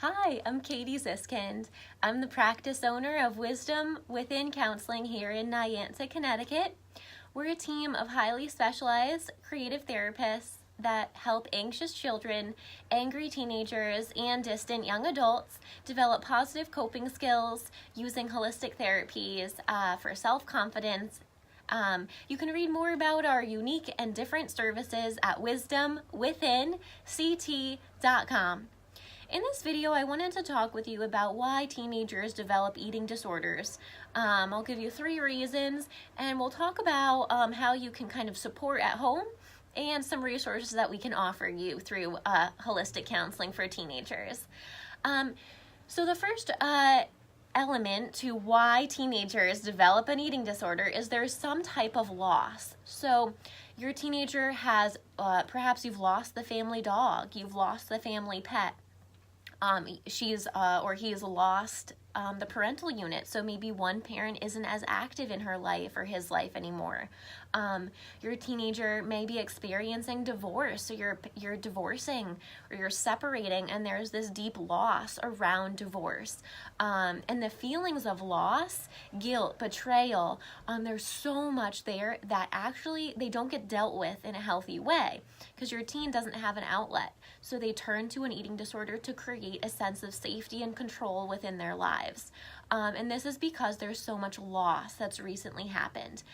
Hi, I'm Katie Ziskind. I'm the practice owner of Wisdom Within Counseling here in Niantic, Connecticut. We're a team of highly specialized creative therapists that help anxious children, angry teenagers, and distant young adults develop positive coping skills using holistic therapies for self-confidence. You can read more about our unique and different services at wisdomwithinct.com. In this video, I wanted to talk with you about why teenagers develop eating disorders. I'll give you 3 reasons, and we'll talk about how you can kind of support at home and some resources that we can offer you through holistic counseling for teenagers. So the first element to why teenagers develop an eating disorder is there's some type of loss. So your teenager has, perhaps you've lost the family dog, you've lost the family pet. She's or he's lost the parental unit, so maybe one parent isn't as active in her life or his life anymore. Your teenager may be experiencing divorce, so you're divorcing or you're separating, and there's this deep loss around divorce. And the feelings of loss, guilt, betrayal, there's so much there that actually they don't get dealt with in a healthy way because your teen doesn't have an outlet. So they turn to an eating disorder to create a sense of safety and control within their lives. And this is because there's so much loss that's recently happened.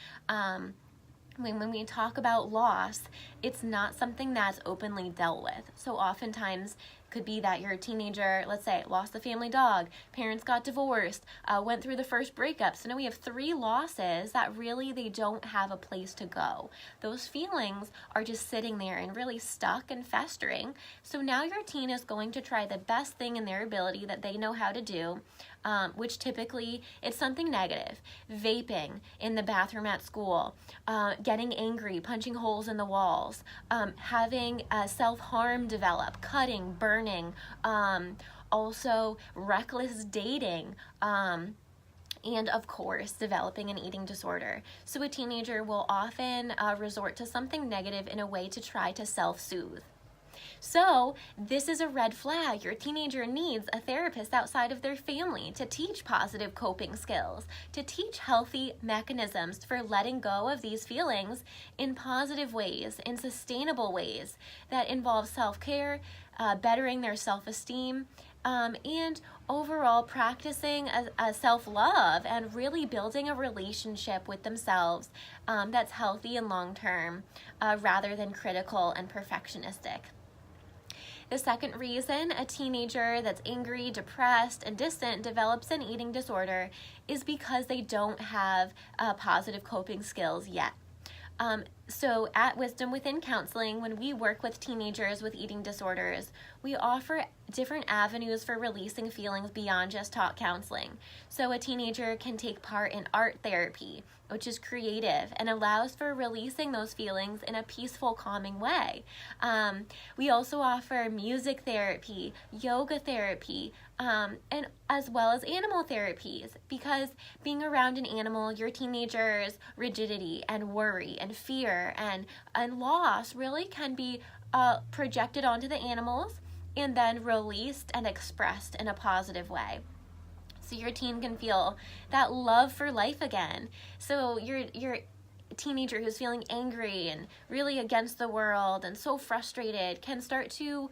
When we talk about loss, it's not something that's openly dealt with. So oftentimes it could be that your teenager, let's say, lost the family dog, parents got divorced, went through the first breakup. So now we have 3 losses that really they don't have a place to go. Those feelings are just sitting there and really stuck and festering. So now your teen is going to try the best thing in their ability that they know how to do, which typically it's something negative. Vaping in the bathroom at school, getting angry, punching holes in the walls, having self-harm develop, cutting, burning, also reckless dating, and of course, developing an eating disorder. So a teenager will often resort to something negative in a way to try to self-soothe. So this is a red flag. Your teenager needs a therapist outside of their family to teach positive coping skills, to teach healthy mechanisms for letting go of these feelings in positive ways, in sustainable ways that involve self-care, bettering their self-esteem, and overall practicing a self-love and really building a relationship with themselves that's healthy and long-term rather than critical and perfectionistic. The second reason a teenager that's angry, depressed, and distant develops an eating disorder is because they don't have positive coping skills yet. So at Wisdom Within Counseling, when we work with teenagers with eating disorders, we offer different avenues for releasing feelings beyond just talk counseling. So a teenager can take part in art therapy, which is creative and allows for releasing those feelings in a peaceful, calming way. We also offer music therapy, yoga therapy, and as well as animal therapies, because being around an animal, your teenager's rigidity and worry and fear and loss really can be projected onto the animals and then released and expressed in a positive way. So your teen can feel that love for life again. So your teenager who's feeling angry and really against the world and so frustrated can start to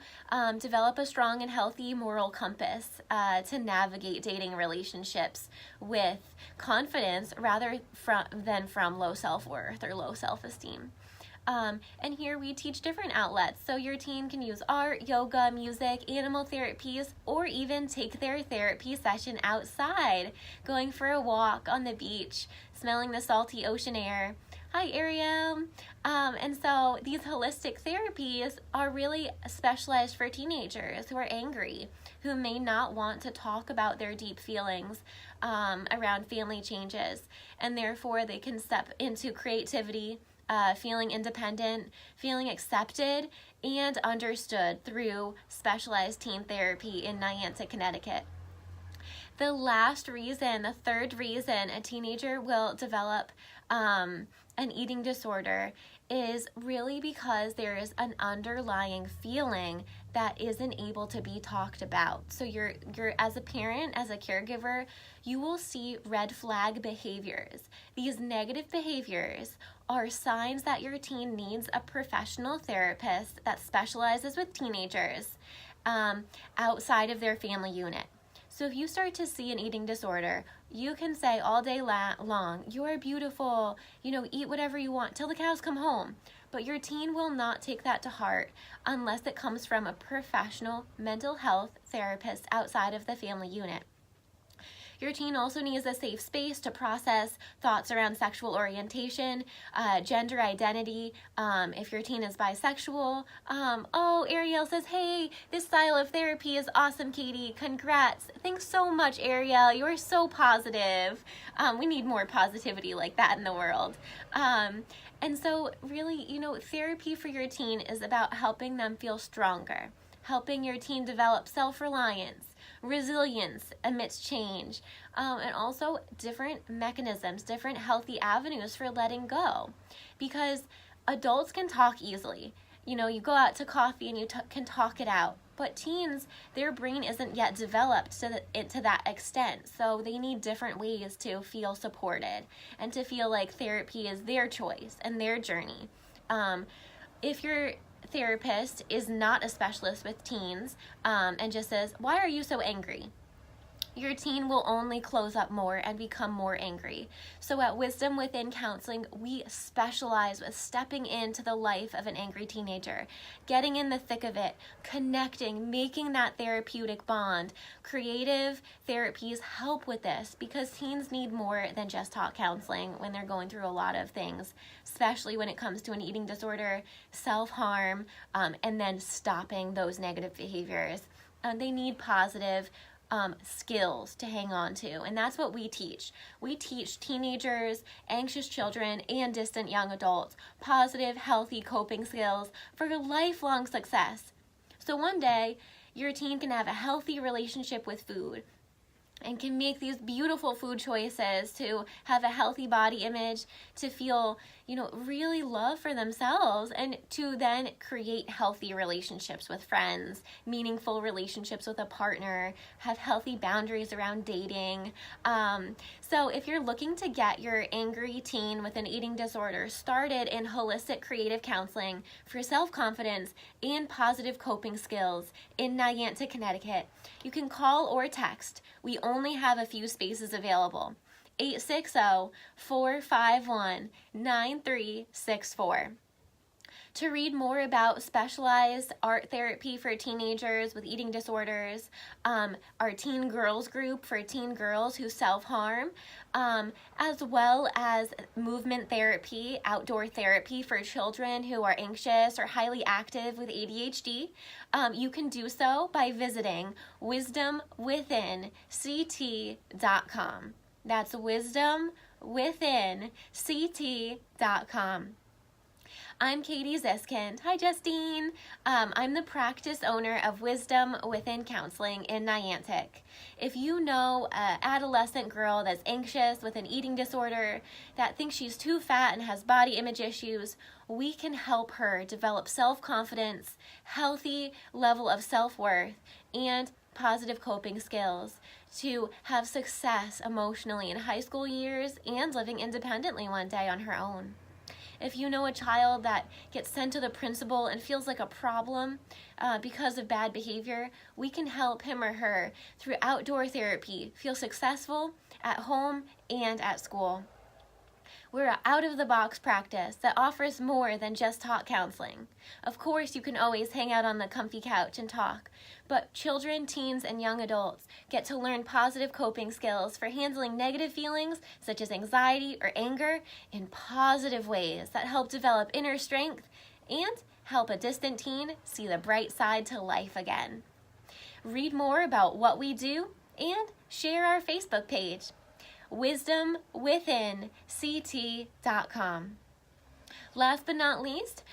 develop a strong and healthy moral compass to navigate dating relationships with confidence rather than from low self-worth or low self-esteem. And here we teach different outlets. So your teen can use art, yoga, music, animal therapies, or even take their therapy session outside, going for a walk on the beach, smelling the salty ocean air. Hi, Ariel. And so these holistic therapies are really specialized for teenagers who are angry, who may not want to talk about their deep feelings around family changes, and therefore they can step into creativity, feeling independent, feeling accepted, and understood through specialized teen therapy in Niantic, Connecticut. The last reason, the third reason a teenager will develop an eating disorder is really because there is an underlying feeling that isn't able to be talked about. So you're as a parent, as a caregiver, you will see red flag behaviors. These negative behaviors are signs that your teen needs a professional therapist that specializes with teenagers outside of their family unit. So if you start to see an eating disorder, you can say all day long, you are beautiful, eat whatever you want till the cows come home. But your teen will not take that to heart unless it comes from a professional mental health therapist outside of the family unit. Your teen also needs a safe space to process thoughts around sexual orientation, gender identity. If your teen is bisexual, Ariel says, hey, this style of therapy is awesome, Katie. Congrats. Thanks so much, Ariel. You're so positive. We need more positivity like that in the world. And so really, therapy for your teen is about helping them feel stronger, helping your teen develop self-reliance, resilience amidst change, and also different mechanisms, different healthy avenues for letting go. Because adults can talk easily. You go out to coffee and you can talk it out. But teens, their brain isn't yet developed to that extent. So they need different ways to feel supported and to feel like therapy is their choice and their journey. If your therapist is not a specialist with teens and just says, why are you so angry? Your teen will only close up more and become more angry. So at Wisdom Within Counseling, we specialize with stepping into the life of an angry teenager, getting in the thick of it, connecting, making that therapeutic bond. Creative therapies help with this because teens need more than just talk counseling when they're going through a lot of things, especially when it comes to an eating disorder, self-harm, and then stopping those negative behaviors. They need positive skills to hang on to, and that's what we teach. We teach teenagers, anxious children, and distant young adults positive, healthy coping skills for lifelong success. So one day, your teen can have a healthy relationship with food and can make these beautiful food choices to have a healthy body image, to feel, really love for themselves, and to then create healthy relationships with friends, meaningful relationships with a partner, have healthy boundaries around dating. So if you're looking to get your angry teen with an eating disorder started in holistic creative counseling for self-confidence and positive coping skills in Niantic, Connecticut, you can call or text. We only have a few spaces available. 860-451-9364. To read more about specialized art therapy for teenagers with eating disorders, our Teen Girls group for teen girls who self-harm, as well as movement therapy, outdoor therapy for children who are anxious or highly active with ADHD, you can do so by visiting wisdomwithinct.com. That's wisdomwithinct.com. I'm Katie Ziskind. Hi, Justine. I'm the practice owner of Wisdom Within Counseling in Niantic. If you know an adolescent girl that's anxious with an eating disorder, that thinks she's too fat and has body image issues, we can help her develop self-confidence, healthy level of self-worth, and positive coping skills to have success emotionally in high school years and living independently one day on her own. If you know a child that gets sent to the principal and feels like a problem because of bad behavior, we can help him or her through outdoor therapy feel successful at home and at school. We're an out-of-the-box practice that offers more than just talk counseling. Of course, you can always hang out on the comfy couch and talk, but children, teens, and young adults get to learn positive coping skills for handling negative feelings such as anxiety or anger in positive ways that help develop inner strength and help a distant teen see the bright side to life again. Read more about what we do and share our Facebook page, wisdomwithinct.com. Last but not least,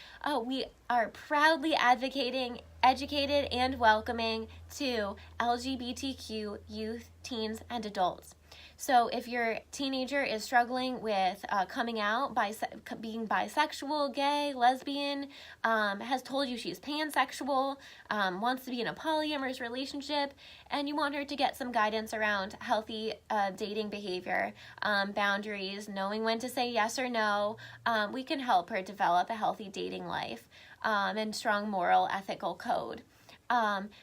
we are proudly advocating, educated, and welcoming to LGBTQ youth, teens, and adults. So if your teenager is struggling with coming out, being bisexual, gay, lesbian, has told you she's pansexual, wants to be in a polyamorous relationship, and you want her to get some guidance around healthy dating behavior, boundaries, knowing when to say yes or no, we can help her develop a healthy dating life and strong moral, ethical code.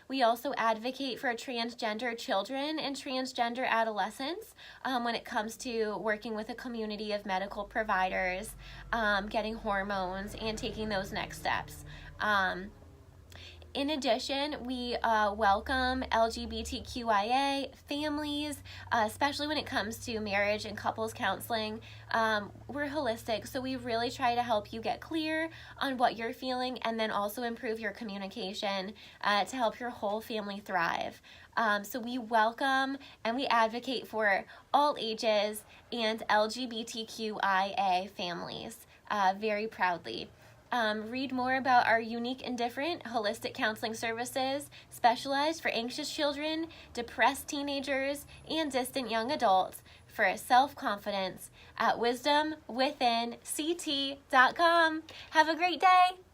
We also advocate for transgender children and transgender adolescents when it comes to working with a community of medical providers, getting hormones, and taking those next steps. In addition, we welcome LGBTQIA families, especially when it comes to marriage and couples counseling. We're holistic, so we really try to help you get clear on what you're feeling and then also improve your communication to help your whole family thrive. So we welcome and we advocate for all ages and LGBTQIA families very proudly. Read more about our unique and different holistic counseling services specialized for anxious children, depressed teenagers, and distant young adults for self-confidence at wisdomwithinct.com. Have a great day!